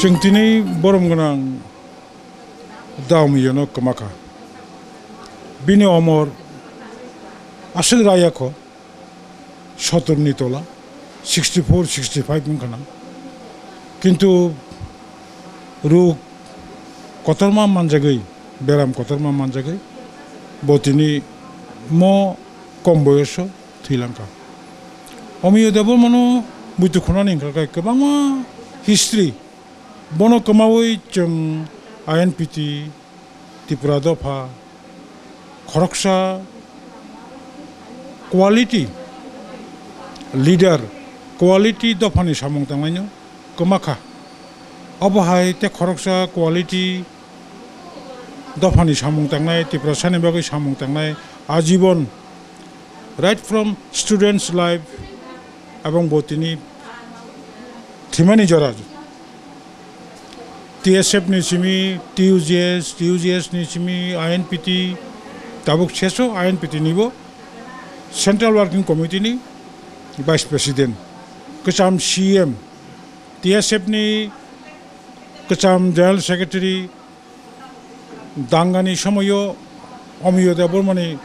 Cengtini borom ganang daum yono kemaka. Bini omor asal raya ko 70 ni tola 64 65 mungkana. Kintu ru kotorma manjagai beram kotorma manjagai botini mo komboyoso thilanka. Omiyo debor mano butuh khonani kai kebangma history bono kemawai jeng INPT Tripura Dofa Khoroksa quality leader quality dofani samung tanganyo kemaka abahai te Khoroksa quality dofani samung tangnai Tripura sani bagai samung tangnai ajibon right from students life abang botini thimani joraj TSF ni simi TUGS ni simi INPT tabuk cheso INPT nibo Central Working Committee ni Vice President kecam CM TSF ni kecam General Secretary dangani somoyo omiyo debor mani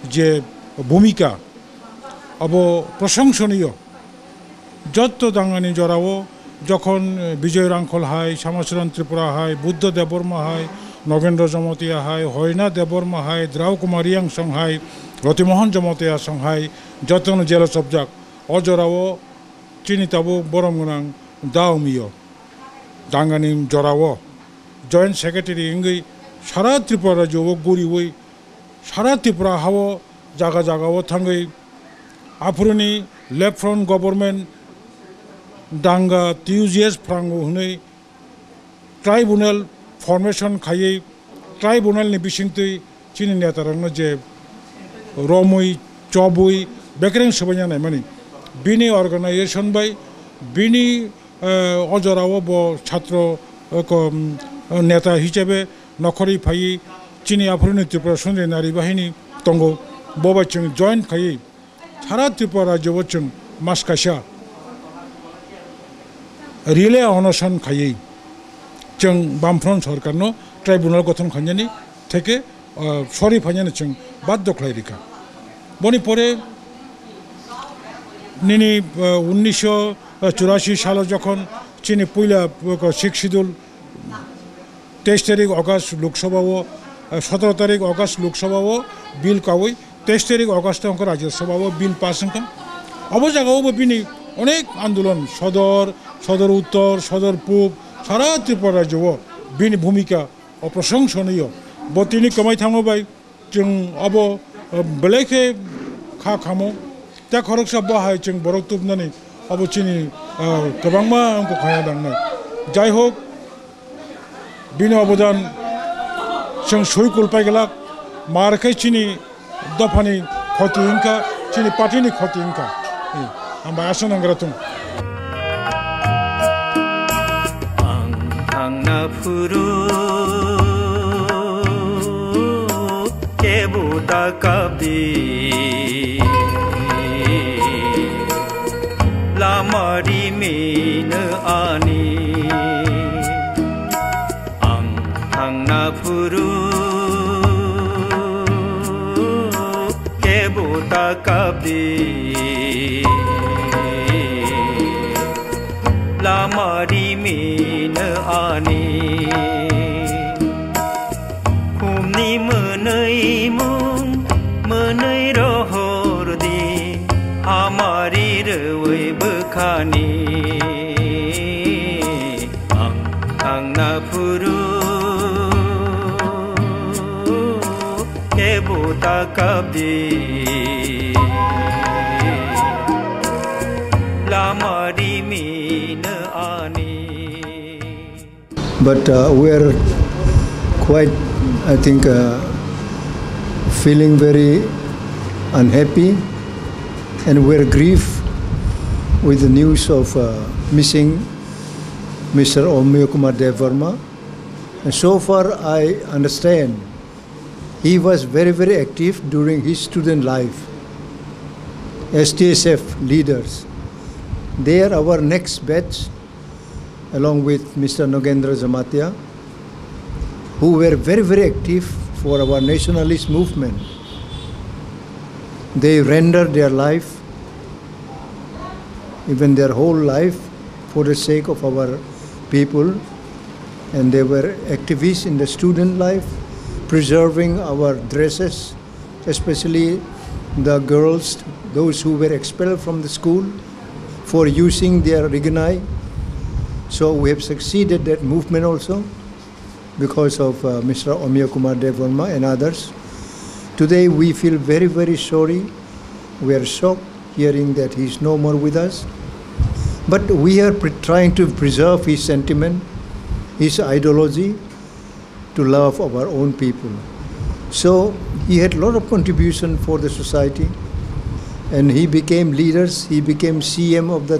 je bhumika abo প্রশংসনীয় যত দাঙ্গানি জড়াও যখন বিজয় রাঙ্খল হয় শ্যামাচরণ ত্রিপুরা হয় বুদ্ধ দেববর্মা হয় নগেন্দ্র জমতিয়া হয় হয়না দেববর্মা হয় দ্রাউ কুমারিয়াং song হয় রতিমোহন জমতিয়া সং হয় যতন জেল সবজাক অজরাও চিনিতাবো বরম গোনাং দাউমিয় দাঙ্গানি জড়াও জয়েন্ট সেক্রেটারি ইঙ্গই সারা ত্রিপুরা রাজ্য গুড়ি ওই সারা ত্রিপুরা হাও জায়গা জায়গাও থাঙ্গই Apuruni left front government danga TUGS frango hunai tribunal formation khaye tribunal ni bisingtui chini netarangno je romui chobui bekreng sabanya nai mani bini organization bai bini ojorao bo chhatro neta hichebe nokhori phai chini apuruni Tripura Sundari nari bahini tongo boba chung joint khaye সারা ত্রিপুরা রাজ্য Bachchan মাসকাশা relay অনশন খাইয়ে जों বামফ্রন্ট সরকারনো tribunal গঠন খাঞ্জানি থেকে sorry ফাঞ্জানি जों বাধ্য খাইরিকা বনি পরে নিনি 1984 সালে যখন চিনি পয়লা শিখ শিডিউল 23 তারিখ আগস্ট লোকসভাও 17 তারিখ আগস্ট লোকসভাও বিল কাওই 23 তারিখ আগস্ট অঙ্ক রাজ্যসভাও বিল পাস হন অব জায়গাও বিনি অনেক আন্দোলন সদর উত্তর সদর পূব সারা ত্রিপুরা রাজ্য বিনি ভূমিকা অপ্রশংসনীয় বতিনি কমাই থাঙ্গবাই जों अब बेलेखे खा खामो दा खरकसा बाहाय जों बरक तुबनानै अब चिनि गोबांमा अंक खाया दांनाय जाय होक बिनि अबदान जों सय कुलपाय गेला मारखाय चिनि दफानि खति इंका चिनि पार्टीनि खति इंका आंबा आसन अंग्रातुं आं थांना फुरु केबुता काबि लामारि मेनो आनि आं थांना फुरु केबुता काबि लामारि मेनो आनि खुमनि मोनै मुं मोनै रहर दि हामारि रवै बोखानि आं थांना फुरु केबुता काबि लामारि मेनो आनि. But we're quite, I think, feeling very unhappy, and we're grieved with the news of missing Mr. Omiyo Kumar Devarma. And so far, I understand he was very, very active during his student life. STSF leaders, they are our next batch along with Mr. Nogendra Jamatia, who were very, very active for our nationalist movement. They rendered their life, even their whole life, for the sake of our people, and they were activists in the student life, preserving our dresses, especially the girls, those who were expelled from the school for using their riganai. So we have succeeded that movement also because of Mr. Omiyo Kumar Devarma and others. Today we feel very, very sorry. We are shocked hearing that he is no more with us. But we are trying to preserve his sentiment, his ideology, to love our own people. So he had a lot of contribution for the society, and he became leaders. He became CM of the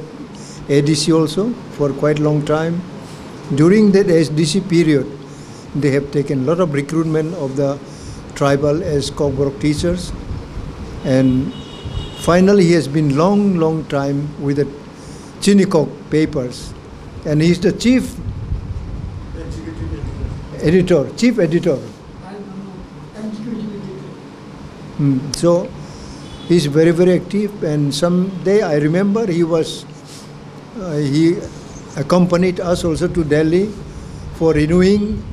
ADC also for quite a long time. During that SDC period, they have taken a lot of recruitment of the tribal as Kokborok teachers, and finally he has been long time with the Chinikok papers, and he is the chief editor. So he is very, very active, and someday I remember he accompanied us also to Delhi for renewing,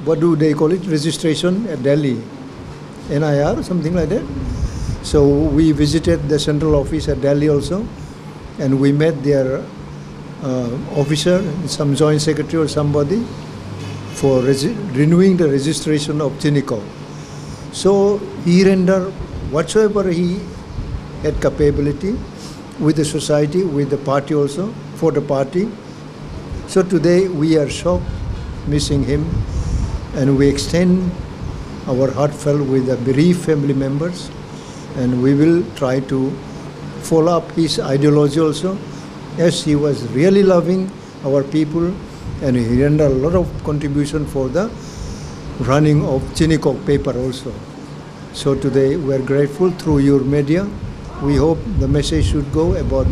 what do they call it, registration at Delhi, NIR, something like that. So we visited the central office at Delhi also, and we met their officer, some joint secretary or somebody, for renewing the registration of Chinikok. So he rendered whatsoever he had capability with the society, with the party also, for the party. So today we are shocked, missing him, and we extend our heartfelt with the bereaved family members, and we will try to follow up his ideology also, as he was really loving our people, and he rendered a lot of contribution for the running of Chinikok paper also. So today we are grateful through your media. We hope the message should go about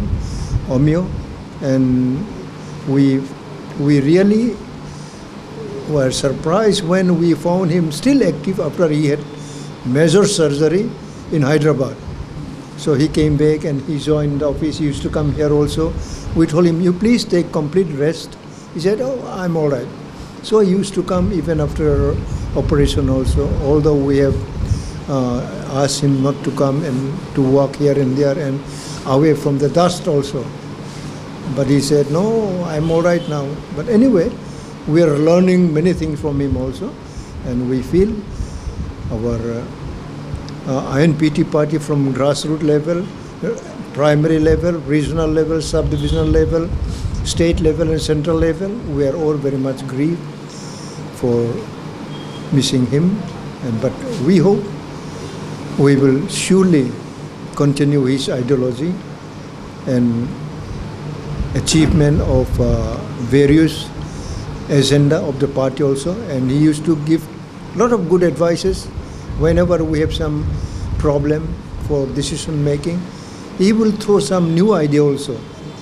Omiyo, and we really were surprised when we found him still active after he had major surgery in Hyderabad. So he came back and he joined the office. He used to come here also. We told him, you please take complete rest. He said, oh, I'm all right. So he used to come even after operation also, although we have asked him not to come and to walk here and there and away from the dust also. But he said, no, I'm all right now. But anyway, we are learning many things from him also, and we feel our INPT party from grassroots level, primary level, regional level, sub-divisional level, state level and central level, we are all very much grieved for missing him. But we hope we will surely continue his ideology and achievement of various agenda of the party also. And he used to give a lot of good advices whenever we have some problem for decision making. He will throw some new idea also.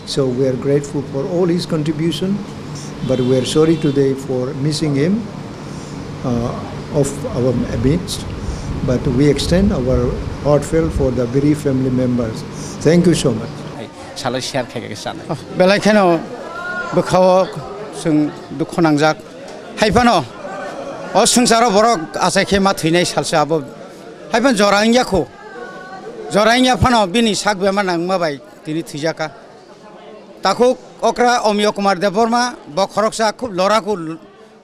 So we are grateful for all his contribution, but we are sorry today for missing him of our midst. But we extend our heartfelt for the bereaved family members. Thank you so much. Belakeno Bukawok Sung Dukonangjak Haipano Osungsara Borok Asake Matine Salsabo Haipan Zorangyaku Zoranya Pano Bini Sakbemanang Mabai Tini Tijaka Takuk Okra Omiyo Kumar Devarma Bokoroksa Kub Loraku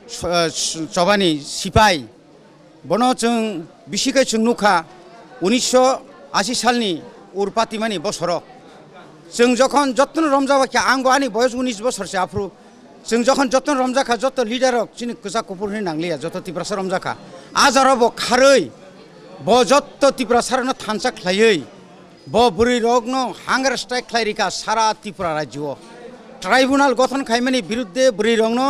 Chobani Sipai Bono Chung Bishika Chungnuka Unisho Asisalni Urpatimani Bosoro जों जखन जतन रमजाबाखि आंबो आंनि बयस 19 बोसोरसो आफ्रु जों जखन जतन रमजाखा जत लिडारक चिनि गोजा कपुरनि नांलिया जत तिब्रासा रमजाखा आजाराबो खारै ब जत तिब्रासारनो थानसा खलायै ब बुरै रगनो हांगार स्ट्राइक खलायरिका सारा त्रिपुरा राज्यो ट्राइब्यूनल गठन खायमानि बिरुद्धे बुरै रगनो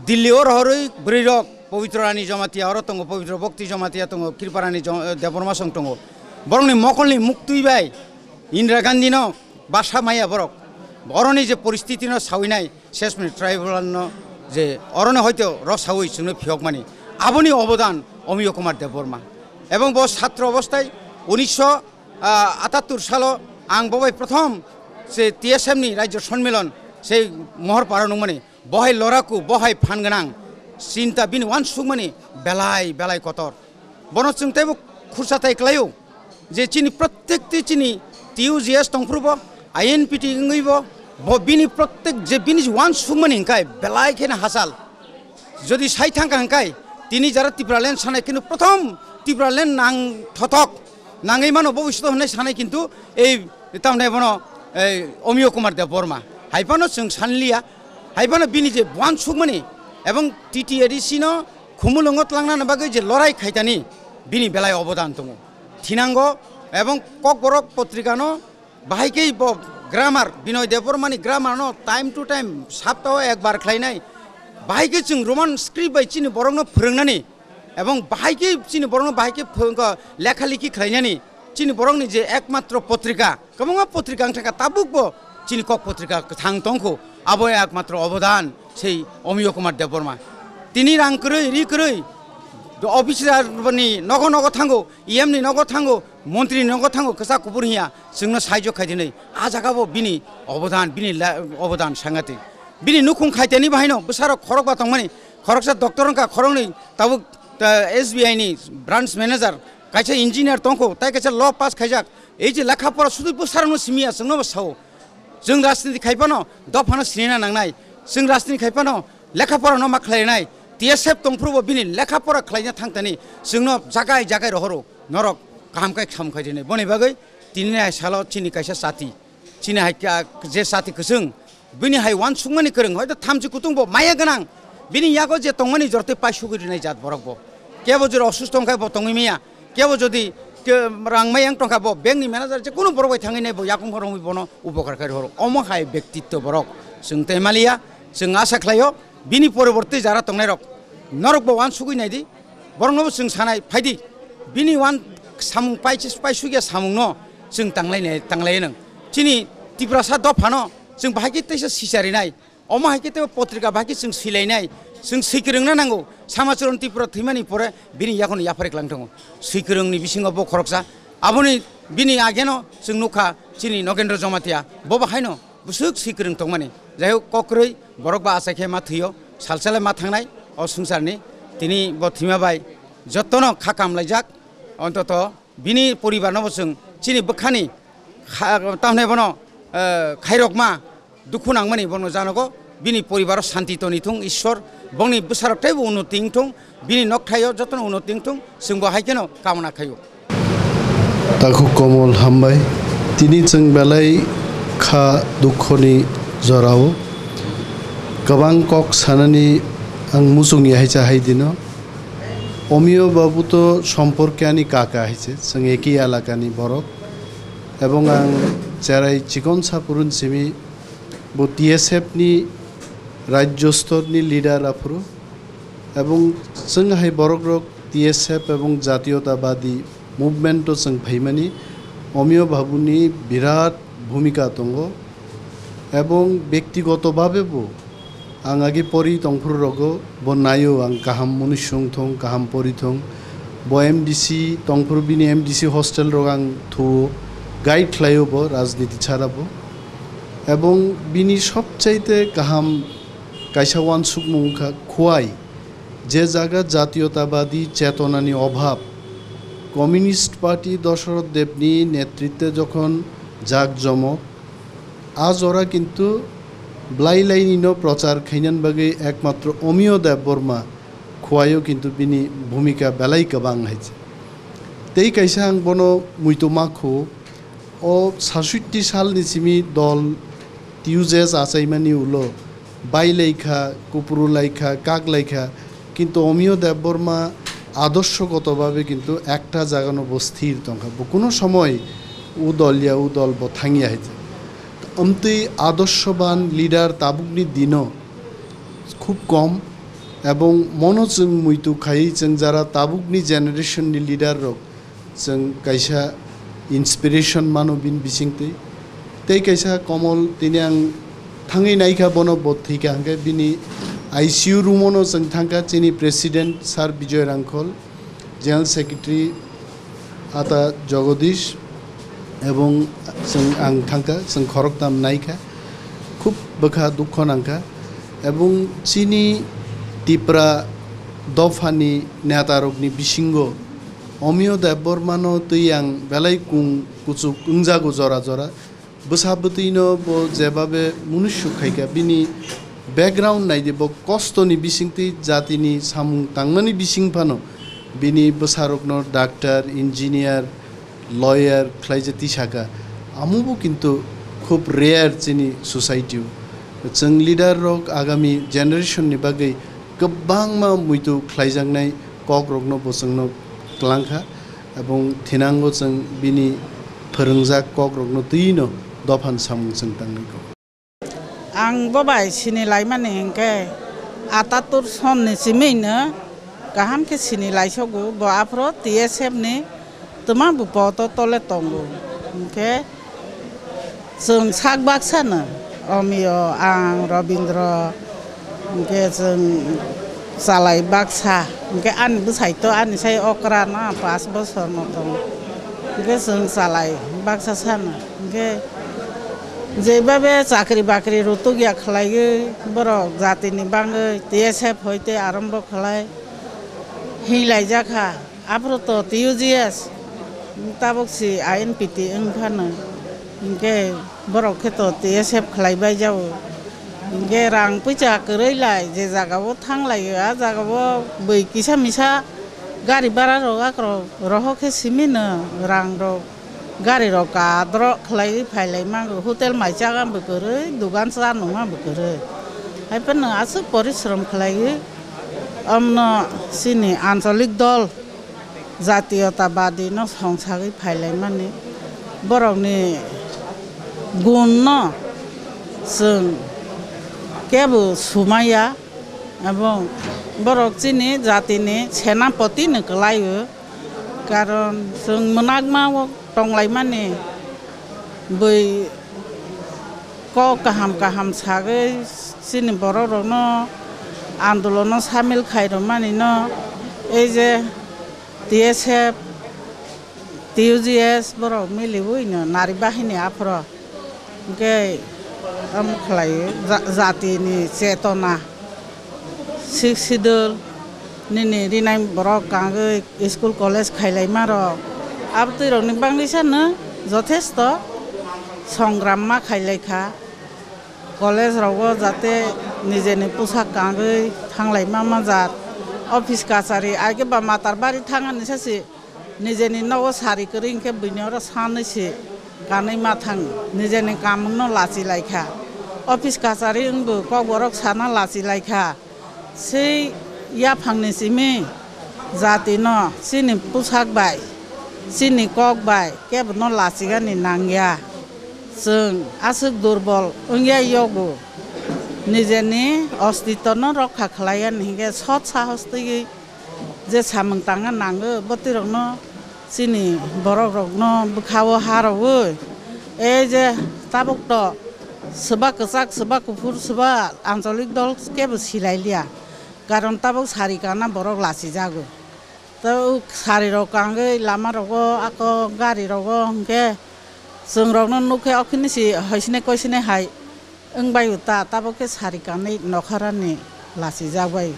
दिल्ली और हरै बुरै रग पवित्र रानी जमातिया और तंगो पवित्र भक्ति जमातिया तंगो कृपारानी देवरमा सं तंगो बरंनि मकलनि मुक्तुइबाय इंदिरा गांधीनो Basha Maya Borok, अरनि जे परिस्थिति न सावैनाय शेष मिनिट ट्राइबल न जे अरने हयतो र सावै जोंनो फियक माने आबनि अबदान अमिय कुमार देबबर्मा এবং ব ছাত্র অবস্থায় 1978 সাল आं बबाय प्रथम से टीएसएमनि राज्य सम्मेलन से महर पारानो माने बहाय लराकु बहाय फानगोनां चिंता बिनि वान सुगमानि बेलाय बेलाय कतर बन जोंथायबो खुरसाथाय क्लायो जे चिनि प्रत्येकति चिनि टीयूजीएस तंफ्रुबो आईएनपीटी इंगैबो बिनि प्रत्येक जे बिनि वान सुगमानि हिंखाय बेलाय खेना हासाल जदि साइ थांका हिंखाय तिनि जारा तिब्रालेन सानाय किन्तु प्रथम तिब्रालेन नां थथक नाङै मानो भबिष्यत होननाय सानाय किन्तु এই तामने बनो अमिय कुमार देबबर्मा हाइफानो जों सानलिया हाइफानो बिनि जे वान सुगमानि एवं टीटीएडीसीनो खुमुलंगत लांनानै बागै जे लराय खायतानि बिनि बेलाय अबदान दङ थिनांगो एवं ककबरक पत्रिकानो बाहायकै ग्रामार बिनय देबबर्मानि ग्रामारनो टाइम टू टाइम सप्ताह एक बार खालायनाय बाहायकै जों रोमान स्क्रिप्ट बाय चिनि बरंनो फोरोंनानै एवं बाहायकै चिनि बरंनो बाहायकै लेखा लिखि खालायनानै चिनि बरंनि जे एकमात्र पत्रिका गोबां पत्रिका थाखा ताबुकबो चिनि कक पत्रिका थां तंखौ आबो एकमात्र अबदान সেই অমিয় কুমার দেববর্মা তিনি রাং কरै রি কरै अफिसारनि नग नग थांगौ इएमनि नग थांगौ मन्त्रिनि नग थांगौ कसा कुपुर हिया जोंनो साहाय्य खायदिनै आ जागाबो बिनि अबदान सांगातिक बिनि नुखुं खायतेनि बाहायनो बोसारो खरक बातंमानि खरकसा डक्टरंका खरंनि ताबुक एसबीआई नि ब्रांच मैनेजर कायसे इंजिनियर तंखौ ताय कायसे ल पास खायजाक এই যে লেখাপড়া শুধু बोसारनो सिमिया जोंनो बसाव जों राजनीति खायफानो दफानो सिनेना नांनाय जों राजनीति खायफानो लेखापড়ा मा खालायनाय टीएसएफ तंफ्रुबो बिनि लेखापড়ा खालायना थांतानि जोंनो जागाय जागाय रहरो नरक कामकाय खामखाय दिनै बनि बागै तिनि साल चिनि कायसा साथी चिनि हाय जे साथी कसों बिनि हाय वान सुंमानि करं हयतो थामजि कुटुंबो माया गोनां बिनि यागो जे तंमानि जरते पाइसुगि दिनै जात बरकबो केबो जर असुस्थ अंखायबो तंगिमिया केबो जदि रांमायां टंकाबो बेंकनि मैनेजर जे कोनो बरबाय थांगिनायबो याकुं हरंबो बनो उपकार खाय हरो अमहाय व्यक्तित्व बरक जों तैमालिया जों आसा खालायो बिनि परिबर्ते जारा तंनाय रक नरक वान सुगैनायदि बरंनोबो जों सानाय फायदि बिनि वान सामुं पाइसुगिया सामुंनो जों तांलाय नों चिनि तिब्रासा दफानो जों बाहायके तैसा सिसारिनाय अमाहायके ते पत्रिका बाहायके जों सिलायनाय जों सैखोरोंना नांगौ समाचरन तिब्रा थैमानि परे बिनि याखौनो याफारेक लांथों सैखोरोंनि बिसिङाव ब खरकसा आबुनि बिनि आगेनो जों नुखा चिनि नगेन्द्र जमातिया ब बाहायनो बुसुक सैखोरों तंमानि जाय कक्रै बरक बा आसाखे मा थैयो सालसाले मा थांनाय अ संसारनि तिनि ब थैमाबाय जतनो खाकाम लायजाक अन्तत बिनि परिबारनो जों चिनि बखानि तामने बनो खायरकमा दुखु नांमानि बनो जानगो बिनि परिबार शान्ति तनिथुं ईश्वर बंनि बोसारथायबो उन्नतिंथुं बिनि नखथायो जतनो उन्नतिंथुं जों बाहायकेनो कामना खायो ताखौ कमल हामबाय तिनि जों बेलाय खा दुखनि जराव गोबां कक सानानि आं मुसुंनि हायचा हायदिनो अमिय बाबु तो सम्पर्कियानि काका हायचे जों एकी एलाकानि बरक एवं आं जेरै चिकन सापुरुन सिमी बो टीएसएफ नि राज्य स्तरनि लिडार आफुरु एवं जों हाय बरक रक टीएसएफ एवं जातीयतावादी मुभमेंट जों फैमानि अमिय बाबुनि बिराट भूमिका दङ एवं व्यक्तिगतभावेबो आं आगे परि तंफ्रु रगो ब नायो आं गाहाम मनुष्यं थं गाहाम परि थं ब एमडीसी तंफ्रु बिनि एमडीसी हस्टेल रग आं थु गाइड खालायो ब राजनीति छाराबो एवं बिनि सबचाइते गाहाम कायसावान सुकमुखा खुवाई जे जागा जातीयतावादी चेतनानि अभाव कम्युनिस्ट पार्टी दशरथ देवनि नेतृत्वे जखन जाकजमक आज ओरा किन्तु ब्लाइलाइनिनो प्रचार खैनान बागै एकमात्र अमिय देबबर्मा खुवायो किन्तु बिनि भूमिका बेलाय गोबां हायचे तै कायसा आं बनो मुइतमाखौ ओ 67 सालनि सिमी दल टीयूजेस आसाइमानि उलो बाइलाइखा कुपुरुलाइखा काकलाइखा किन्तु अमिय देबबर्मा आदर्शगतभावे किन्तु एकटा जागानो बस्थिर तंखा कोनो समय उदलिया उदल बथांगिया हायचे अमते आदर्शवान लिडार ताबुकनि दिनो खूब कम एवं मनो जों मुइतु खायै जों जारा ताबुकनि जेनेरेशननि लिडार रक जों कायसा इन्सपिरेशन मानो बिन बिसिंते tei kaisa Komol tini ang thangi naikha bono bothika hangke bini ICU room ono jeng thangka chini president Sir Bijoy Rangkhol, general secretary Ata Jagadish এবং जों आं थांखा जों खरकदाम नायखा खुब बोखा दुख नांखा এবং চিনি টিপ্রা দফানি নেতারকনি বিসিঙ্গ অমিয় দেববর্মানো তুই আং বেলাই কুং কুচুক উংজাগো জরা জরা বসাবতিনো বো যেভাবে মনুষ্য খাইকা বিনি ব্যাকগ্রাউন্ড নাই যে বো কষ্টনি বিসিংতি জাতিনি সামুং তাংমানি বিসিংফানো বিনি বসারকনো doctor engineer lawyer khlaije tisaka amubo kintu khub rare chini society chung leader rok agami generation ni bagai gobbangma muitu khlaijangnai kok rokno bosangno klangkha ebong thinango chung bini phorongjak kok rokno tuino dofan samung chung tangniko ang bobai sini lai mane engke atatur son ni simeina kaham ke sini lai sogo bo apro TSF ni tuma bu poto tole tongo okay sung sak baksana omio ang Robindra okay sung salai baksa okay an bu sai to an sai okra na pas bosor no tong okay sung salai baksa sana okay যেভাবে চাকরি বাকরি রুতু গিয়া খালাইগে বড় জাতিনি বাঙ্গে TSF হইতে আরম্ভ খালায় হিলাই জাখা আপ্রত TUGS তাবকসি INPT ওখানে ইনকে বড় ক্ষেত TSF খালাইবাই যাও ইনকে রাং পয়সা করেইলাই যে জায়গাও থাংলাইগে আ জায়গাও বই কিসা মিসা গাড়ি ভাড়া রগাক্র রহকে সিমিনো রাং রক गाड़ी रोका द्रो खलाई फाइलाई मांगो होटेल माइजागा बकरे दुकान सा नुमा बकरे हाइपन आसु परिश्रम खलाई अमनो सिनी आंचलिक दल जातीयतावादी न संसागै फाइलाई माने बरकनि गुण न जों केबो सुमाया एबं बरक चिनि जातिनि सेनापति नकलायो कारण जों मोनागमा टंगलाई माने बै को काहाम काहाम सागै सिनि बर' रनो आन्दोलन सामिल खाइर माने न ए जे TSF TUGS बर' मिलिबोइनो नारी बाहिनी आफर के आम खलायो जातिनि चेतना शिक्षिदोल निनि रिनाय बर' कागै स्कुल कलेज खाइलाई मार अब तो रंगनी बांग्लिशानो যথেষ্ট সংগ্রাম मा खाइलायखा कलेज रावो जाते निजेनि पोशाक गांगै थांलाय मा जात अफिस कासारि आगे बा मातार बारि थांगानि सासे निजेनि नव सारि करिंके बिनियाव सानैसे गानै मा थां निजेनि कामनो लासि लायखा अफिस कासारि उंबो कबरक साना लासि लायखा सै या फांनि सिमे जाति न सिनि पोशाक बाय सिनि कक बाय केबो न लासिगानि नांगिया जों आसुक दुर्बल उंगिया योगो निजेनि अस्तित्व न रक्षा खालायन हिगे सत साहस तै जे सामं तांगा नांगो बतिरक न सिनि बरक रक न बुखावो हारावो ए जे ताबक त सोबा कसाक सोबा कुफुर सोबा आंचलिक दल केबो सिलायलिया कारण ताबक सारिकाना बरक लासि जागो तो सारी रोकांगे लामा रोगो आको गाड़ी रोगो के जों रोगनो नुखे अखिनि सि हइसने कइसने हाय ओंबायुता ताबो के सारी कानै नखरानि लासि जाबाय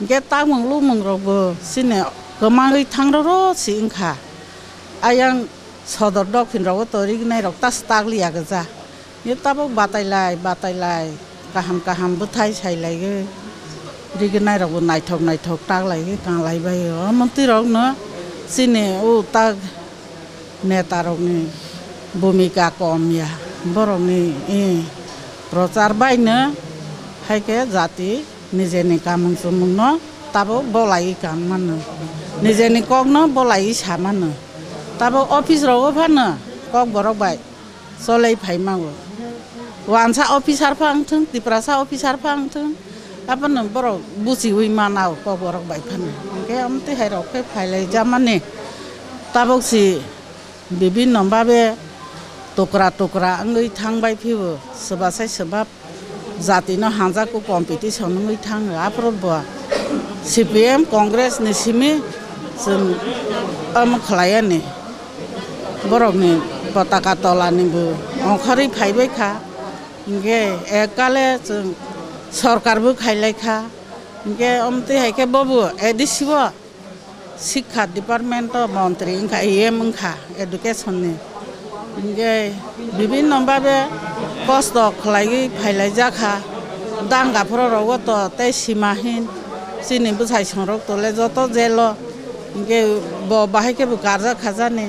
के ता मंगलु मंगरबो सिने गमाङै थांरो सि ओंखा आयां सदर दखिन रोगो तरिगनाय रक्ता स्टागलिया गजा ये ताबो बातायलाय गाहाम गाहाम बुथाय साइलायो रिगनाय रगो नायथक टागलाय गांलायबाय मन्त्रि रग न सिने ओ ता नेता रगनि भूमिका कमिया बरनि प्रचार बायनो हायके जाति निजेनि कामं सुमुं न ताबो बलाय कान मानो निजेनि कक न बलाय सामानो ताबो अफिस रगो फानो कक बरक बाय सलै फाइमागो वानसा अफिसार फांथों तिप्रासा अफिसार फांथों apa nang borok busi hui manau ko borok bai phan ke amte hai rok ke phailai jamane tabok si bibin nombabe टुक्रा टुक्रा अंगै थांबाय फैबो सोबासाय सोबाब जातिनो हांजाखौ कम्पिटिसन अंगै थाङो आप्रबो CPM Congress निसिमि जों खालायानि बरकनि पताका तलानिबो अंखारै फायबायखा इंगे एकाले जों सरकारबो खायलायखा इंगे अमते हायके बबो एदिसिबो शिक्षा डिपार्टमेंट मंत्री इंखा EM इंखा एडुकेशननि इंगे विभिन्न भाबे कष्ट खालायै फायलाय जाखा दांगाफोराव तो ते सीमाहीन सिनि बुसाय संरक तले जत जेलो इंगे बाहायके गारजा खाजानि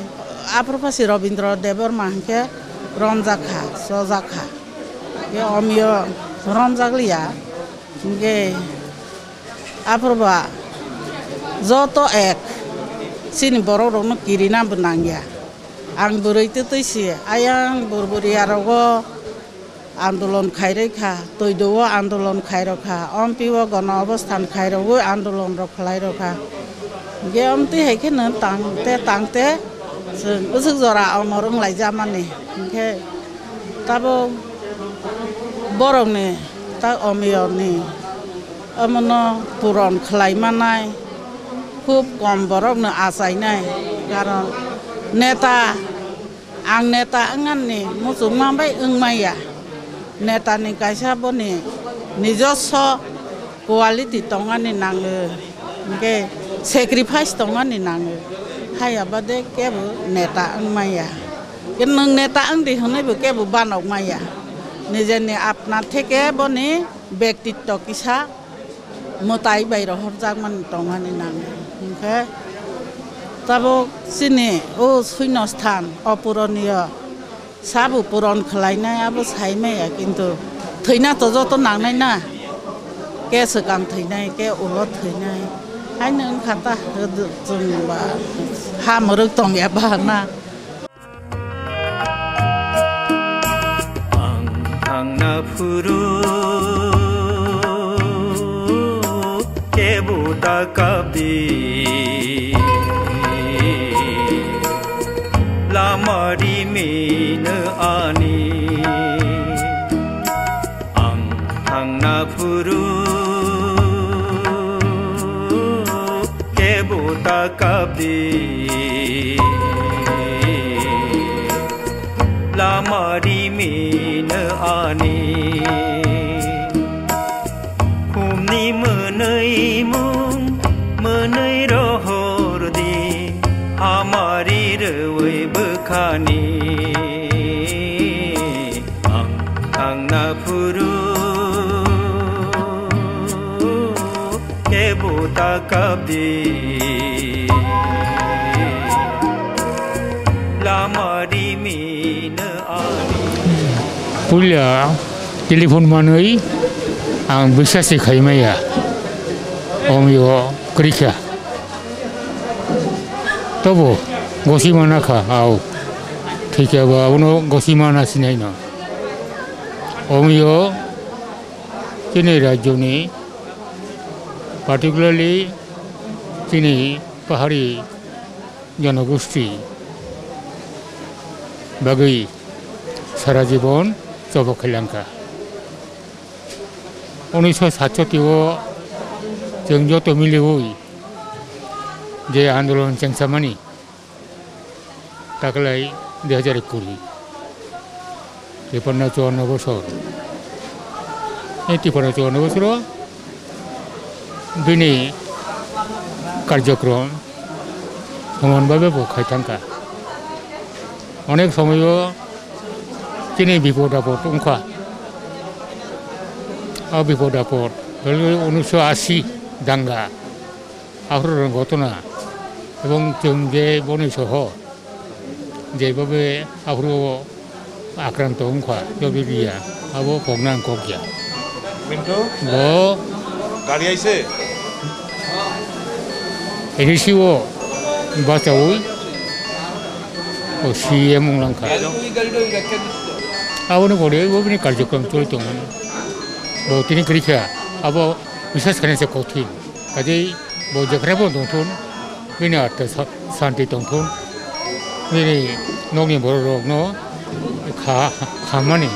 आप्रपासि रवीन्द्र देवबर्मा इंगे रमजाखा सजाखा ये अमियो रमजागलिया इंगे आप्रबा जत एक सिनि बर'रावनो किरिना बनांगिया आं बुरैते तैसि आयां बुरबुरि आरोगो आंदोलन खायरैखा तैदो आंदोलन खायरखा अम्पिओ गण अवस्थान खायरगो आंदोलन रखलायरखा गे अमते हायके न तांते जों गोसो जरा अमरं लायजामानि इंखे ताबो बरंनि ता अमियनि अमनो पुरन खालायमानाय खूब कम बरकनो आसायनाय कारण नेता आं नेता आंगाननि मुसुक माबाय ओंमाया नेतानि गायसाबनि निजस्व क्वालिटी तंगानि नाङो इंगे सेक्रिफाइस तंगानि नाङो हायाबादे केबो नेता ओंमाया के नों नेता ओंदि होनैबो केबो बानक माया निजेनि आपना थेके बनि व्यक्तित्व किसा मोताय बायरो हरजागमान तंगानि नाङो इंखे ताबो सिनि ओ शून्यस्थान अपूरणीय साबु पूरण खालायनायाबो सायमाया किन्तु थैना तो जत नांनाय ना के सगां थैनाय के उलट थैनाय हाय नों खाता जोंबा हामरक दंयाबा ना आं थांना फुरु केबुदा काबि लामारि मेनो आनि आं थांना फुरु केबुदा काबि लामारि मेनो आनि खुमनि मोनै मुं मोनै रहरदि आमारि रवै बोखानि आं थांना फुरु केबुदा काबि लामारि मेनो आनि पुलिया टेलीफोन मानै आं बिसासि खायमाया अमियो करिखा तबो गसिमाना खा आओ ठीक है बा उनो गसिमाना सिनाई ना अमियो चीनी राज्यों ने पार्टिकुलरली चीनी पहाड़ी जनगोष्ठी बागै सारा जीवन जब खेलंका 1967 जों जत मिलिवई जे आंदोलन चेंसामानी ताकलाई 2020 तिपन्न 54 बছর এই 54 বছর दिनै कार्यक्रम समानभावे बखाय थांका अनेक समय दिनै विपद आपद अंखा विपद आपद 1980 दांगा आफोर घटना এবং जों जे बनिसह जेभाবে आफोर आक्रांत अंखा बेबायदिया आबो भगना अंखिया बो गाड़ी आइसे एडिसिओ बाचावई सीएम मुंलांखा आबोनो बड़े बबेनि कार्यक्रम चलतोंमोन बहुतनि करिखा आबो विशेष खानेसे कठिन काजै बजेख्राबो दंथुन बिनि आर्थ शांति दंथुन बिनि नंनि बर' रगनो খামানি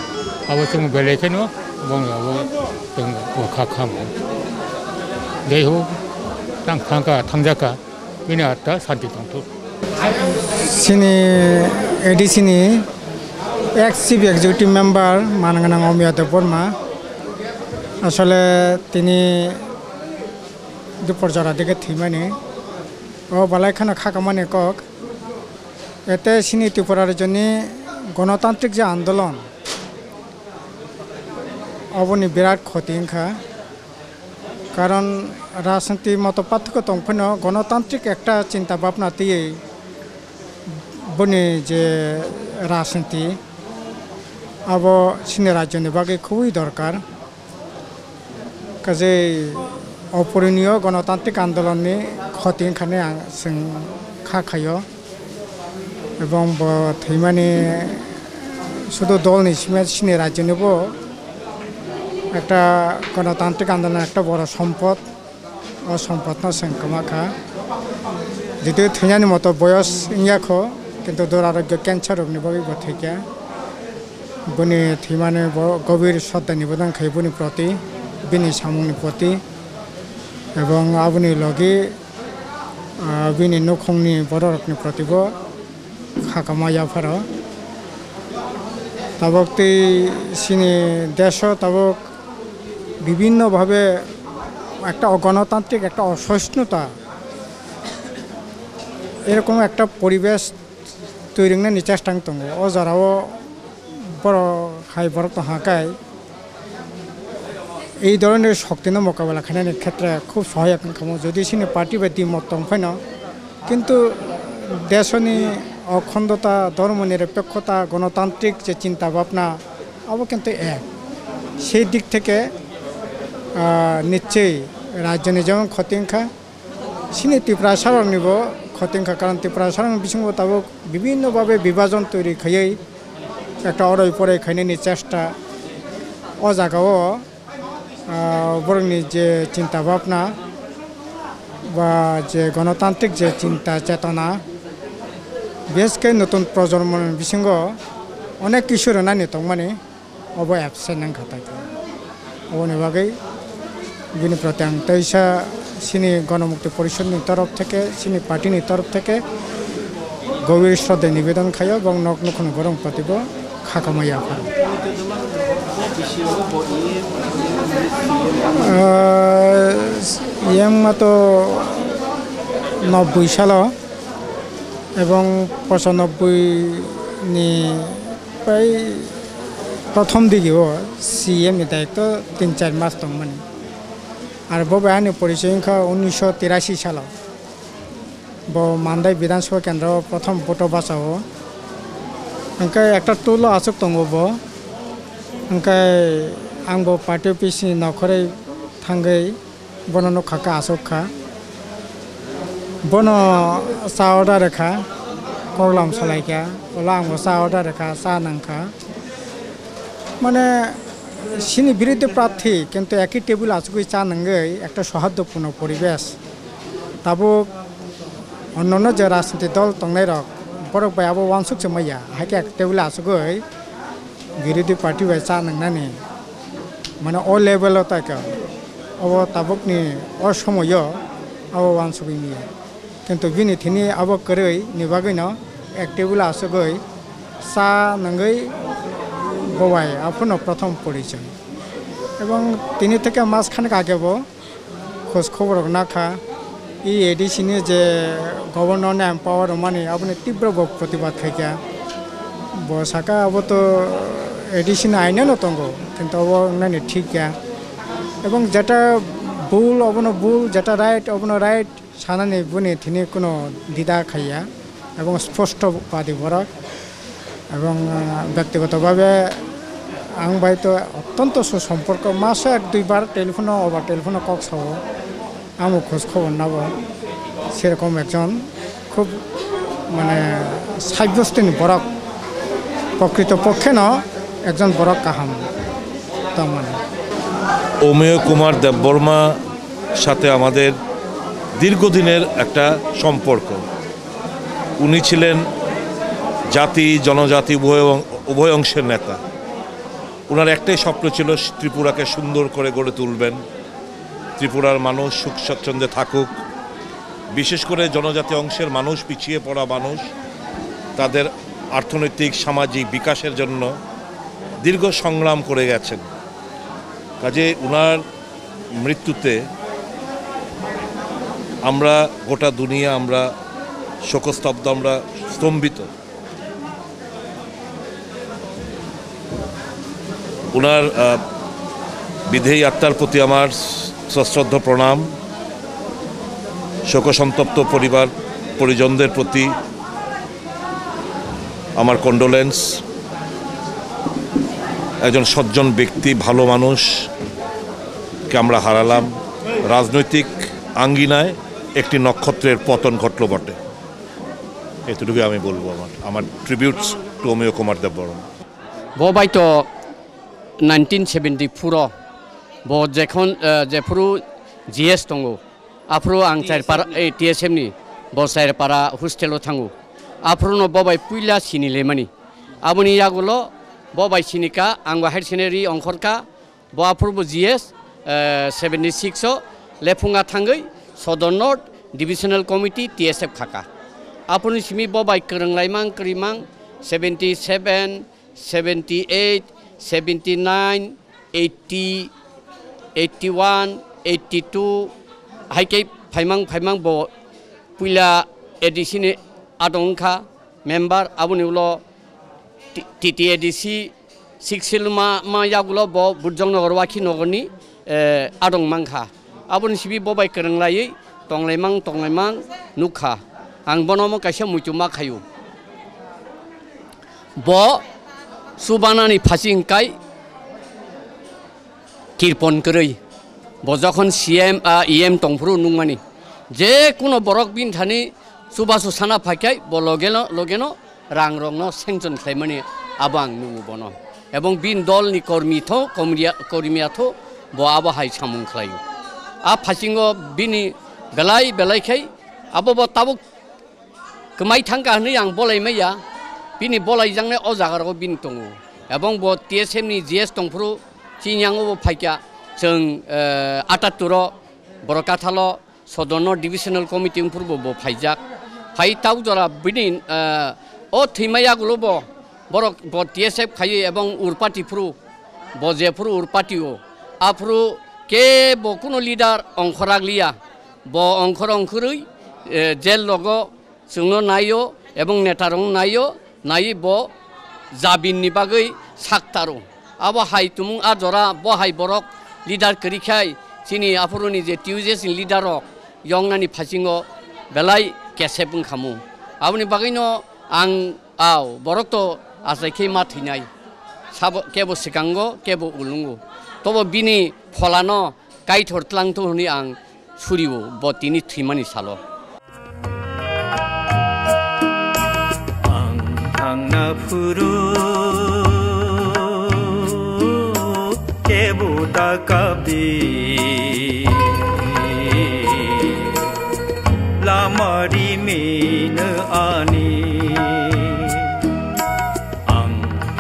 আবার তুমি বেলেখেন এবং খামো যাই হোক থাকা বেনি আটটা শান্তি দন্ত sini edisini ex chief executive member Mananganang Omiya Deborma আসলে তিনি দুপুর জরা দিকে থিমানি ও বালাইখানা খাকামানি কক এতে সিনি ত্রিপুরার জন্য গণতান্ত্রিক যে আন্দোলন অবনি বিরাট ক্ষতিংখা কারণ রাজনীতি মত পার্থক্য তংফন গণতান্ত্রিক একটা চিন্তা ভাবনা দিয়ে বনি যে রাজনীতি আব সিনি রাজ্যনি বাকি খুবই দরকার কাজে অপূরণীয় গণতান্ত্রিক আন্দোলননি ক্ষতিংখানে जों খাখায় এবং থৈমানি শুধু দলনি সিনি রাজ্যনিবো একটা গণতান্ত্রিক আন্দোলন একটা বড় সম্পদ ও সম্পদ না जों কমাখা যদিও থৈনানি মতো বয়স ইয়াখো কিন্তু দুরারোগ্য ক্যান্সার রোগনি বাকি বথৈকা বনি থৈমানি গভীর শ্রদ্ধা নিবেদন খাই বনি প্রতি বিনি সামুনি প্রতি এবং আবনি লগে বিনি নখংনি বড় রকনি প্রতিব খাকামায়াফার তাবক তুই সিনি দেশ তাবক বিভিন্নভাবে একটা অগণতান্ত্রিক একটা অসহিষ্ণুতা এরকম একটা পরিবেশ তৈরি না চেষ্টা দङ ও যারাও বড় খাই বড় তো হাঁকায় এই ধরনের শক্তির মোকাবেলা খানানোর ক্ষেত্রে খুব সহায়ক খামো যদি সিনি পার্টি বা দ্বিমত দংফাইন কিন্তু দেশনি অখণ্ডতা ধর্ম নিরপেক্ষতা গণতান্ত্রিক যে চিন্তা ভাবনা আবার কিন্তু এক সেই দিক থেকে নিশ্চয়ই রাজ্যনি যেমন ক্ষতিংখা সিনি ত্রিপুরা সারং নিব ক্ষতিংখা কারণ ত্রিপুরা সারং বিসঙ্গ তাবো বিভিন্নভাবে বিভাজন তৈরি খাইয়েই একটা অরই পরে খাইনানি চেষ্টা ও জায়গাও বরংনি যে চিন্তা ভাবনা বা যে গণতান্ত্রিক যে চিন্তা চেতনা বিশেষ করে নতুন প্রজন্মের বিসঙ্গ অনেক কিশোর নানি তো মানে অব অ্যাবসেন্ট নাঙ্কা থাকে অবনি বাকি বিনি প্রতি আং তৈসা সিনি গণমুক্তি পরিষদনি তরফ থেকে সিনি পার্টিনি তরফ থেকে গভীর শ্রদ্ধা নিবেদন খাইও এবং নখনো গরম প্রতিব খাকামাইয়া ইয়াং মাতো 90 সাল এবং 95 নি প্রায় প্রথম দিকেও সিএম নি দায়িত্ব 3-4 মাস দङ মানে আর ববে আনি পরিচয় 1983 সাল ব মান্দাই বিধানসভা কেন্দ্র প্রথম ভোট বাঁচাও ओंखाय একটা टुल आसुक दङ बो ओंखाय आंबो पार्टी अफिसनि नखरै थांगै बनो खाका आसुखा बनो सा अर्डार रेखा कगलाम सलायका ओला आंबो सा अर्डार रेखा सा नांखा মানে সিনি বিরুদ্ধে প্রার্থী কিন্তু একই টেবিল আসুকই চা নাঙ্গই একটা সৌহার্দ্যপূর্ণ পরিবেশ তাবো অন্যান্য যে রাজনীতি দল তংনাই রক বড় বায়াবো ওয়ানসুক চমাইয়া হাইকে টেবিল আসুকই বিরোধী পার্টি বাই চা নাংনানি মানে অ লেভেল তাকে অব তাবকনি অ সময় আবো ওয়ানসুকই নিয়ে কিন্তু বিনি থিনি আবো করেই নিবাগৈ ন এক টেবিল আসুকই চা নাঙ্গই ববাই আপনো প্রথম পরিচয় এবং তিনি থেকে মাসখানেক আগেবো খোঁজ খবর নাখা এই এডিসিনি যে গভর্নর এম্পাওয়ার মানে আপনি তীব্র প্রতিবাদ খাইকা বসাকা আব তো এডিসিনি আইনে নতঙ্গ কিন্তু অব নানি ঠিক গা এবং যেটা ভুল অবনো ভুল যেটা রাইট অবনো রাইট সানানি বুনি তিনি কোনো দ্বিধা খাইয়া এবং স্পষ্টবাদী বরক এবং ব্যক্তিগতভাবে আং বাইতো অত্যন্ত সুসম্পর্ক মাসে 1-2 বার টেলিফোনও অবা টেলিফোনও কক সহ আমি খোঁজ খবর নাব সেরকম একজন খুব মানে সাব্যস্তিনী বরক প্রকৃতপক্ষে ন একজন বরক কাহাম তার মানে অমেয় কুমার দেববর্মা সাথে আমাদের দীর্ঘদিনের একটা সম্পর্ক উনি ছিলেন জাতি জনজাতি উভয় উভয় অংশের নেতা। ওনার একটাই স্বপ্ন ছিল ত্রিপুরাকে সুন্দর করে গড়ে তুলবেন, ত্রিপুরার মানুষ সুখ স্বচ্ছন্দে থাকুক, বিশেষ করে জনজাতি অংশের মানুষ, পিছিয়ে পড়া মানুষ, তাদের অর্থনৈতিক সামাজিক বিকাশের জন্য দীর্ঘ সংগ্রাম করে গেছেন। কাজে ওনার মৃত্যুতে আমরা গোটা দুনিয়া আমরা শোকস্তব্ধ, আমরা স্তম্ভিত। ওনার বিধেয়ী আত্মার প্রতি আমার সশ্রদ্ধ প্রণাম, শোকসন্তপ্ত পরিজনদের প্রতি আমার কন্ডোলেন্স। একজন সজ্জন ব্যক্তি, ভালো মানুষকে আমরা হারালাম। রাজনৈতিক আঙ্গিনায় একটি নক্ষত্রের পতন ঘটল বটে, এতটুকু আমি বলবো। আমার ট্রিবিউটস টু অমিয় কুমার দেববর্মা। ববাই তো 1974 bo jekhon jefru GS tongo afro ang chair para TSM ni bo chair para hostel thangu afro no bobai puila sinile mani aboni yagulo bobai sinika angwa higher secondary ongkhorka bo afro bo GS 76 o lefunga thangai Southern North Divisional Committee TSF khaka apuni simi bobai krenglai krimang 77 78 79 80 81 82 haike phaimang bo puila edition adongkha member abuni ulo TTADC 6 ma yagulo bo Burjongnagar Wakhi Nogorni adong mangkha abuni sibi bobai krenglai tonglaimang nukha ang bonomo kaisa muchuma khayu bo Subanani Pasingkai Kirpon Kuri Bozakon CM EM Tongpru Nungmani Je Kuno Borok Bin Thani Subasusana Pakai Logeno Rangrongno Sengjon Clemani Abang Nungubono Ebong Bin Dol ni Kormito Korimiato Bo Abahai Chamung Klayu A Pasingo Bini Belai Kai Abo Tabuk Kemai Tangka Yang Bolai Meya Bini bola jangne o jagar ko bin tongu ebong bo TSM ni GS tongpru chinyang o phaikya jeng 78 borakathalo Southern North Divisional Committee ungpurbo bo phaijak phai tau jora bini o thimaya gulo bo TSF khai ebong urpati pru bo jepru urpati o apru ke bo kuno leader ongkhoraglia bo ongkhorongkhurui jel logo sungno nayo ebong netarong nayo nai bo Zabin ni bagai saktaro abo hai tumung ajora bo hai borok leader kerikai sini apuruni je Tuesdays leader rok yongnani phasingo belai kesepung khamu aboni bagai no ang au borok to asai ke ma thinai sabo kebo sikango kebo ulungu tobo bini pholano kai thortlang to ni ang suribo bo tini thimani salo na furu kebuta kabi lamari min ani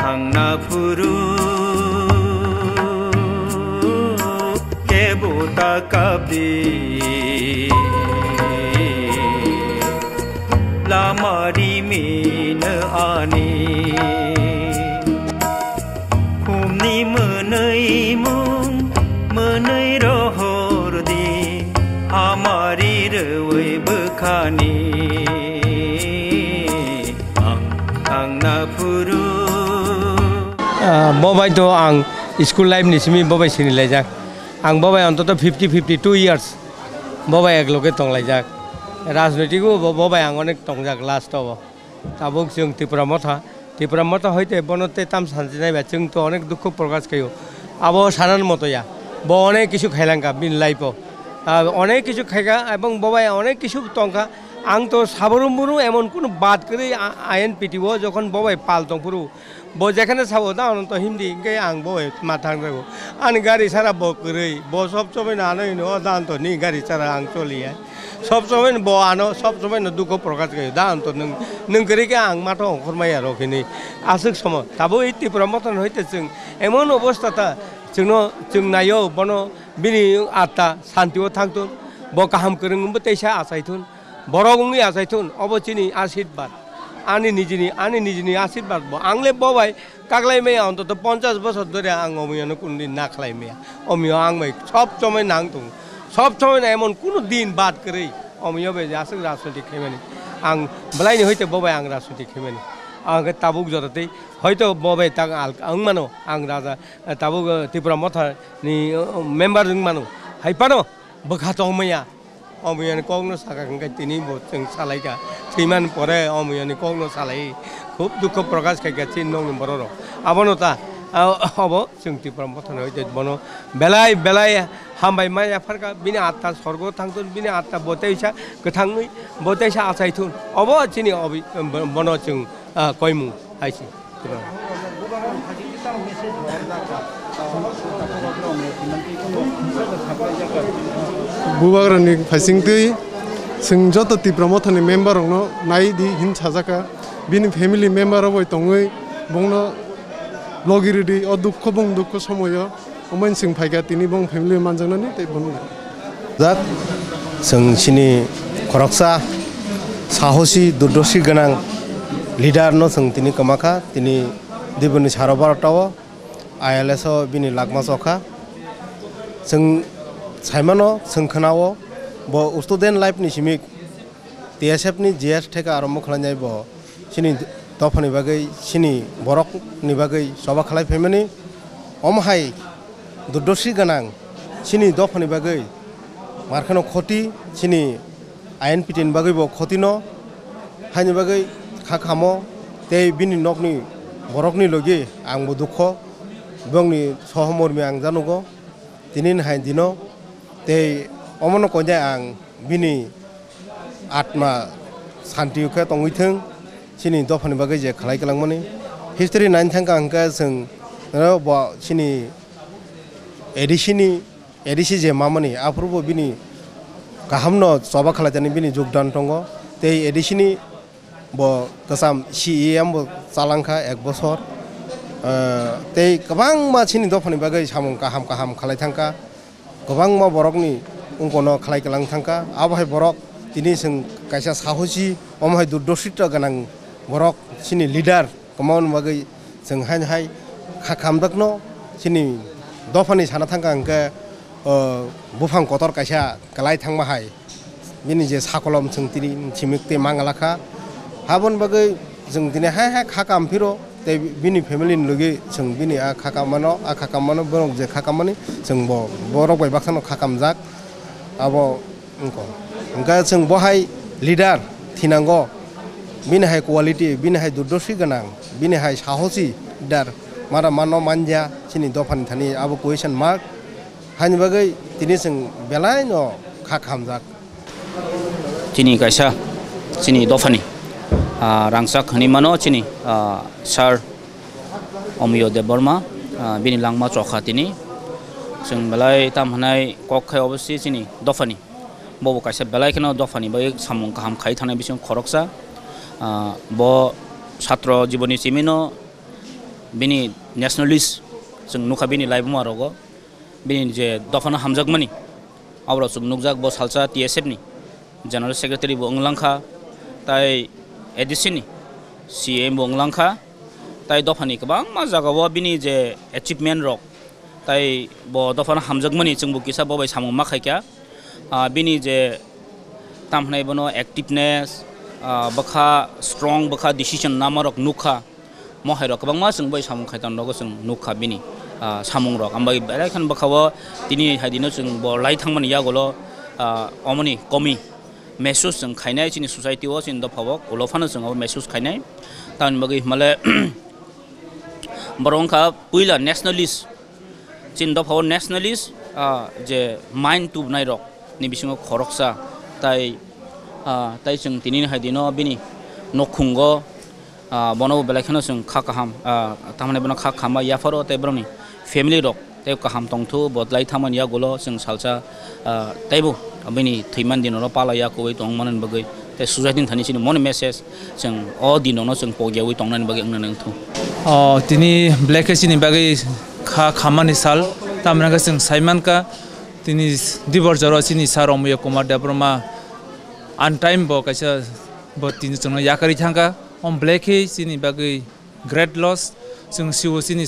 ang na furu kebuta kabi lamari min ani kumni menai mung menai rohor di amari rewai bekhani ang na puru bobai to ang school life ni simi bobai sini lejak ang bobai ontoto 52 years bobai ekloge tong lejak রাজনৈতিকও Bobai আং অনেক টংজাক last হব তাবুক जों ত্রিপুরা মতো হইতে বনতে তাম শান্তি নাই जों তো অনেক দুঃখ প্রকাশ করিও আবো সারান মতোয়া ব অনেক কিছু খাইলাঙ্কা বিন লাইফ অনেক কিছু খাইগা এবং ববাই অনেক কিছু টংকা আং তো সাবরমবুরু এমন কোনো বাদ করে আইন পিটিব যখন ববাই পাল টংপুরু ব যেখানে সাবো তা অনন্ত হিন্দি গে আং ববাই মাথাং দেবো আন গাড়ি সারা ব করে ব সব সময় না নই নো দান্ত নি গাড়ি সারা আং চলিয়া सब समय बहानो सब समय दुख प्रकाश गयो दा अन्त नोंगोरिके आं माथो अंखरमाय आरो खिनि आसुक सम दाबो এই ত্রিপুরা মতন হইতে जों এমন অবস্থাটা जों नायो बनो बिनि आत्ता शान्तियाव थांथुन ब गाहाम गोरोंबो तैसा आसायथुन बरगंनि आसायथुन अबचिनि आशीर्बाद आंनि निजिनि आशीर्बाद आंले बबाय कागलायमाया अन्तत 50 বছর ধরে आं अमियानो कोनदिन ना खालायमाया अमिया आंमै सब समय नांदों सब समय एमन कोनो दिन बात करे अमिया बे जासो राजनीतिक खायमानि आं बलायनि हयतो बबाय आं राजनीतिक खायमानि आंगे ताबुक जरते हयतो बबाय तां आं मानो आं राजा ताबुक त्रिपुरा मथानि मेम्बार जों मानो हायपानो बखातो मैया अमियानि कगनो सागाखंगाय तिनि जों सालायगा सैमान परे अमियानि कगनो सालाय खूब दुख प्रकाश खायगा चिन नंनि बररो आबनता अब जों त्रिपुरा मथानि हयतो बनो बेलाय हामबाय माया फारका बिनि आत्ता स्वर्ग थांथुन बिनि आत्ता बतैसा गोथाङै बतैसा आसायथुन अब चिनि बनो जों कयमु हायसि बुबाग्रानि फाइसिंतै जों जत त्रिपुरा मथानि मेम्बारनो नायदि हिन साजाका बिनि फेमिलि मेम्बार बय तङै बंनो लगिरिदि अ दुख बं दुख समय अमन सिं फायगा तिनि बं फेमिलि मानजांनानै तै बन जात जों सिनि खरकसा साहसी दुरदर्शी गोनां लिडार नो जों तिनि कमाखा तिनि दिबनि साराबारटाव आइएलएस बिनि लागमा सखा जों साइमानो जों खोनावो ब स्टुडेन्ट लाइफ नि सिमिक टीएसएफ नि जीएस थेका आरम्भ खालामनाय ब सिनि दफानि बागै सिनि बरक नि बागै सभा खालाय फेमानि अमहाय दुरदर्शी गोनां सिनि दफानि बागै मारखानो खति सिनि आइएनपिटि नि बागै ब खतिनो हानि बागै खाखामो ते बिनि नकनि बरकनि लगे आंबो दुख बंनि सहमर्मि आं जानुगो दिनिन हाय दिनो ते अमनो कन्या आं बिनि आत्मा शान्तिखौ तंगैथों सिनि दफानि बागै जे खालाय गलांमानि हिस्ट्रि नाइन थांका आंका जों ब सिनि एडिसि जे मामानि आफुरबो बिनि गाहामनो सभा खालायजानि बिनि योगदान दङ ते एडिसिनि ब कसाम सीएम बो चालांखा 1 বছর ते गोबां मानसिनि दफानि बागै सामुं गाहाम खालाय थांका गोबां मा बरकनि उंकनो खालाय गलां थांका आबहाय बरक दिनै जों कायसा साहसी अमहाय दुरदर्शिता गोनां बरक सिनि लिडार कमावन बागै जों हाय खाखामदकनो सिनि दफानि साना थांका अंके बुफां कतर कायसा गलाय थांमाहाय बिनि जे साकलम जों तिनि छिमिकते मांगालाखा हाबन बागै जों दिनै हाय खाकाम फिरो ते बिनि फेमिलि लगे जों बिनि खाकामानो बरक जे खाकामानि जों बरक बाय बाखसानो खाकाम जाक अब उनका जों बहाय लिडार थिनांगो बिनि हाय क्वालिटी बिनि हाय दुरदर्शी गोनां बिनि हाय साहसी लिडार मारा मानो मानजा सिनि दफानि थानि अब क्वेश्चन मार्क हानि बागै दिनै जों बेलायनो खाकाम जाक चिनि कायसा चिनि दफानि रांसाक हनिमानो चिनि सार अमियो देबबर्मा बिनि लांमा चखा तिनि जों बेलाय तामहानाय ककखाय अबसि चिनि दफानि बबो कायसा बेलायखनो दफानि बै सामुं गाहाम खाय थानाय बिसं खरकसा ब छात्र जीवननि सिमिनो बिनि नेशनलिस्ट जों नुखा बिनि लाइफ मारगो बिनि जे दफाना हामजागमानि आवरा जों नुकजाक ब सालसा टीएसएफ नि जनरल सेक्रेटारि बो अंलांखा ताय एडिसिनि सीएम बो अंलांखा ताय दफानि गोबां मा जागाव बिनि जे एचिभमेन्ट रक ताय ब दफाना हामजागमानि जों बुकिसा बबाय सामुं मा खायका बिनि जे तामहनाय बनो एक्टिवनेस बखा स्ट्रंग बखा डिसिजन नामारक नुखा महायरक गोबां मा जों बै सामुं खायतान रक जों नुखा बिनि सामुं रक आमबाय बेलायखान बखाव दिनि हायदिनो जों ब लाइ थांमानि यागलो अमनि कमी मेसुस जों खायनाय चिनि सोसाइटी व चिन दफावक उलफानो जों मेसुस खायनाय तान बगै माले बरंखा पुइला नेशनलिस्ट चिन दफाव नेशनलिस्ट जे माइंड टू नाय रक नि बिसिङाव खरकसा ताय जों दिनै हायदिनो बिनि नखुंगो बनो बेलायखानो जों खाकाहाम तामने बनो खाकामा याफारो ते ब्रनि फेमिलि रक ते काहाम तंथु बदलाय थामानिया गलो जों salsa तायबो abini thiman din ro pala ya ko tong manan bagai te society thani sin mon message sing o din no sing po gya wi tong nan bagai ang nan thu tini black sin bagai khamani sal tamna ga sing Simon ka tini dibor jaro sini sar Omiyo Kumar Deborma on time bo kaisa bo tin chung yakari thanga black sini bagai great loss sing siwo sini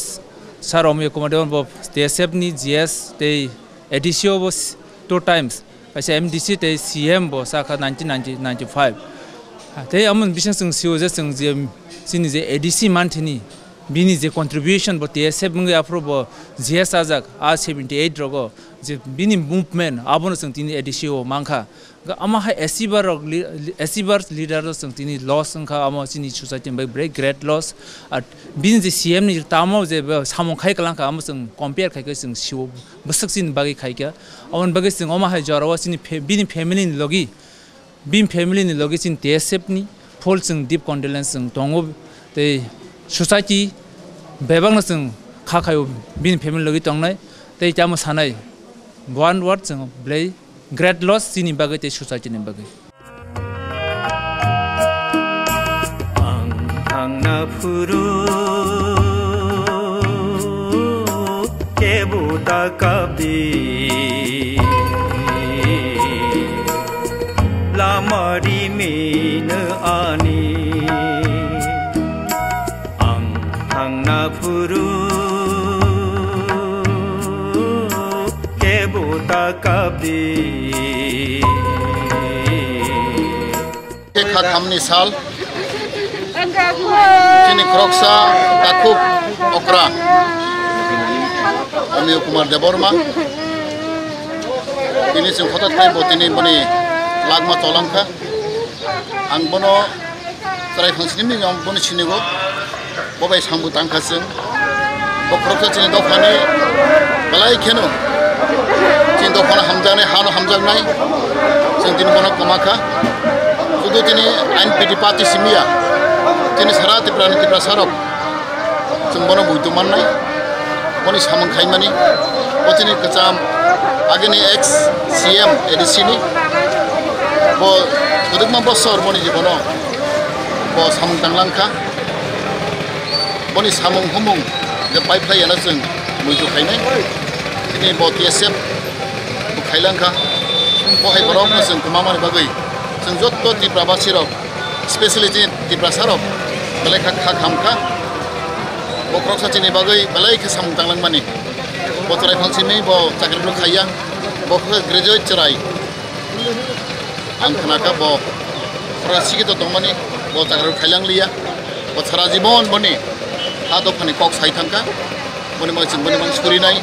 sar Omiyo Kumar Deborma bo TSF ni GS te edisio bo 2 times kaisa MDC te CM bo saka 1995 te amon bisang sing siwo je sing je sini je ADC manthini bini je contribution bo TSF mungi approve GS ajak A78 rogo je bini movement abono sing tini ADCO mangkha ama ha asibar leader sing tini loss sangkha ama sini society by break great loss at bini je CM ni tamo je samong khai kalangka ama sing compare khai ka sing siwo basak sin bagi khai ka amon bagi sing ama ha jarawa sini bini family ni logi bin family ni logi sin TSF ni full sing deep condolence sing tongo te society bebang sing khakhayo bin family logi tongnai te chamo sanai one word sing play great loss sini bagai te society ni bagai ang na puru kebuta kapi lamari min ani ang na puru kebuta kapi kha khamni sal chini kroksa takuk okra Omiyo Kumar Deborma ini sing khotat kai botini bani lagma tolangka ang bono trai phangsini mi yom bono chinigo bobai sambu tangkhasing bokroksa chini dofani balai kheno chin dofana hamjane hano hamjangnai sing tin bono kamaka sudu tini NPT party simia tini sarati prani tipra sarok sing bono buituman nai boni samang khaimani botini kacham ageni ex CM ADC ni bo kudukma bosor boni jibono bo samang tanglangka boni samang humung de pipeline yana sing muju khainai ini bo TSF bo khailangka bo hai borok sing kumamani bagai sing jotto tipra basirok especially tipra sarok balai kha khamka bo kroksa chini bagai balai kha samang tanglangmani bo trai phangsimi bo chakri lu khayang bo graduate charai angkhanaka bo prasigi to tongmani bo chakri khailang liya bo sara jibon boni ha do khani kok sai thangka boni ma ching boni mang suri nai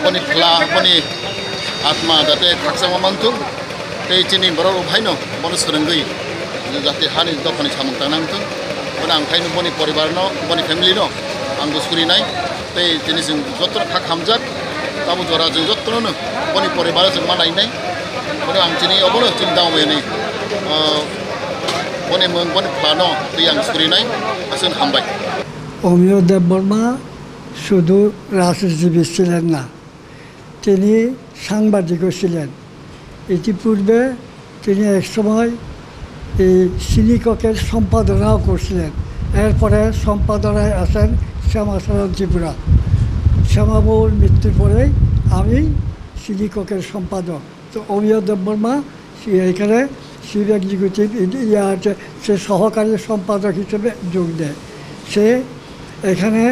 boni khla boni atma date khaksama mantu te chini borok bhaino boni surungai jate hani do khani samang tanang tu boni angkhaino boni poribar no boni family no anggo suri nai te chini sing jotor kha khamjak tabu jora jing jotor no boni poribar jing manai nai boni ang chini obono ching dawe ni boni mung boni plano te yang suri nai asun hambai Omiyo Deborma শুধু রাজনীতিবিদ ছিলেন না, তিনি সাংবাদিকও ছিলেন। ইতিপূর্বে তিনি একসময় এই সিনিককের সম্পাদনাও করছিলেন। এরপরে সম্পাদনায় আছেন শ্যামাচরণ ত্রিপুরা। শ্যামাবুর মৃত্যুর পরেই আমি সিনিককের সম্পাদক। তো অমিয় দেববর্মা এখানে চিফ এক্সিকিউটিভ সে সহকারী সম্পাদক হিসেবে যোগ দেয়। সে এখানে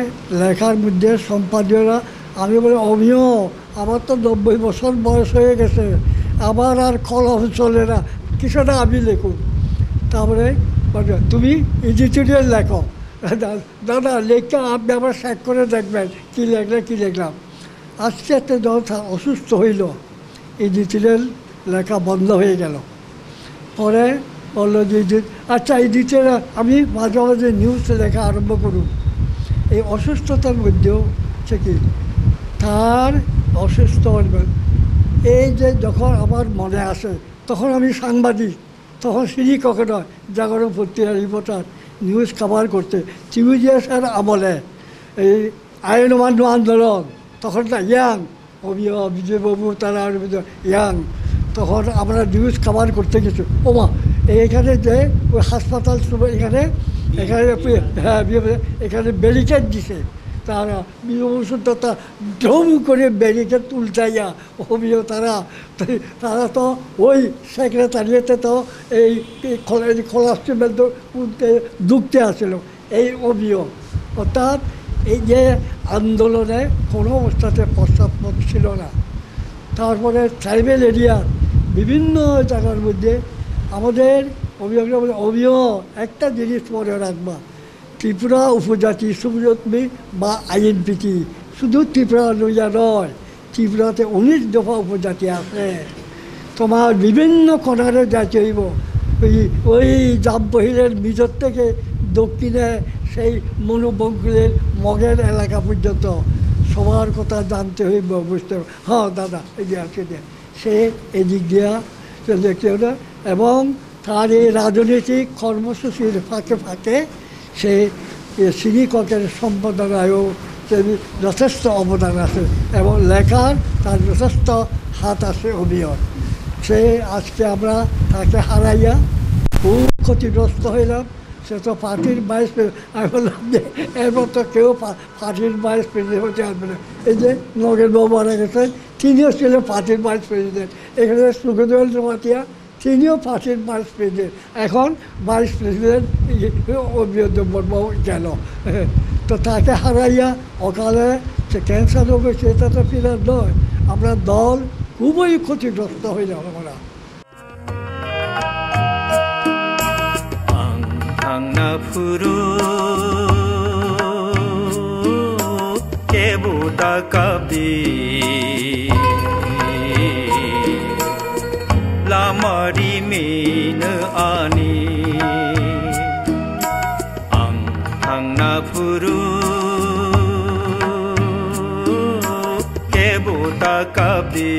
লেখার মধ্যে সম্পাদকরা আমি বলি অমিয় আমার তো 90 বছর বয়স হয়ে গেছে, আমার আর কলম চলে না, কিছুটা আমি লেখুন। তারপরে তুমি এডিটোরিয়াল লেখো। দাদা লেখা আপনি আবার চেক করে দেখবেন কী লিখলাম। আজকে একটা যখন অসুস্থ হইল এডিটোরিয়াল লেখা বন্ধ হয়ে গেল। পরে বললো যে আচ্ছা এডিটোরিয়াল আমি মাঝে মাঝে নিউজ লেখা আরম্ভ করুন। এই অসুস্থতার মধ্যেও সে কি তার অসুস্থ এই যে যখন আমার মনে আসে তখন আমি সাংবাদিক, তখন সিনিককে নয় জাগরণ পত্রিকা রিপোর্টার নিউজ কভার করতে টিভিজিএসের আমলে এই আইন অমান্য আন্দোলন তখন না ইয়াং অমিয় বিজয়বাবু তারা ইয়াং তখন আমরা নিউজ কভার করতে গেছি ওমা এইখানে যে ওই হাসপাতাল এখানে এখানে এখানে ব্যারিকেড দিছে তারা বিভূষণটা ঢম করে ব্যারিকেড উল্টাইয়া হোমিও তারা তো ওই সেক্রেটারিয়েটে তো এই খোলাস্ট্রিমেন্ট ঢুকতে আসছিল এই অভিযোগ অর্থাৎ এই যে আন্দোলনে কোনো অবস্থাতে পশ্চাৎপদ ছিল না। তারপরে ট্রাইবেল এরিয়ার বিভিন্ন জায়গার মধ্যে আমাদের অভিযোগ একটা জিনিস মনে রাখবা, ত্রিপুরা উপজাতি সুবিরোধী বা আইএনপিটি শুধু ত্রিপুরা লইয়া নয়, ত্রিপুরাতে 19 দফা উপজাতি আছে। তোমার বিভিন্ন কোণারে যাইতে হইব, ওই জামবহিরের ভিতর থেকে দক্ষিণে সেই মনোবঙ্গুলের মগের এলাকা পর্যন্ত সবার কথা জানতে হইব, বুঝতে হবে। হ্যাঁ দাদা এই যে আছে সে এদিক দিয়া দেখতে হবে এবং তার এই রাজনৈতিক কর্মসূচির ফাঁকে ফাঁকে সে শ্রীককের সম্পাদনায়ও যথেষ্ট অবদান আছে এবং লেখার তার যথেষ্ট হাত আছে অভিনয়। সে আজকে আমরা তাকে হারাইয়া খুব ক্ষতিগ্রস্ত হইলাম। সে তো পার্টির ভাইস প্রেসিডেন্ট, আমি বললাম যে এরপর তো কেউ পার্টির ভাইস প্রেসিডেন্ট হতে পারবে না। এই যে নগেনবাবু মারা গেছেন, তিনিও ছিলেন পার্টির ভাইস প্রেসিডেন্ট। এখানে সুখদেব জমাতিয়া তিনিও পার্টির ভাইস প্রেসিডেন্ট, এখন ভাইস প্রেসিডেন্ট অভিযোগ গেল। তো তাকে হারাইয়া অকালে সে ক্যান্সার রোগ হয়েছে, এটা তো ফিরার নয়। আমরা দল খুবই ক্ষতিগ্রস্ত হইলাম আমরা। Furu kebuta kabi lamari min ani ang furu kebuta kabi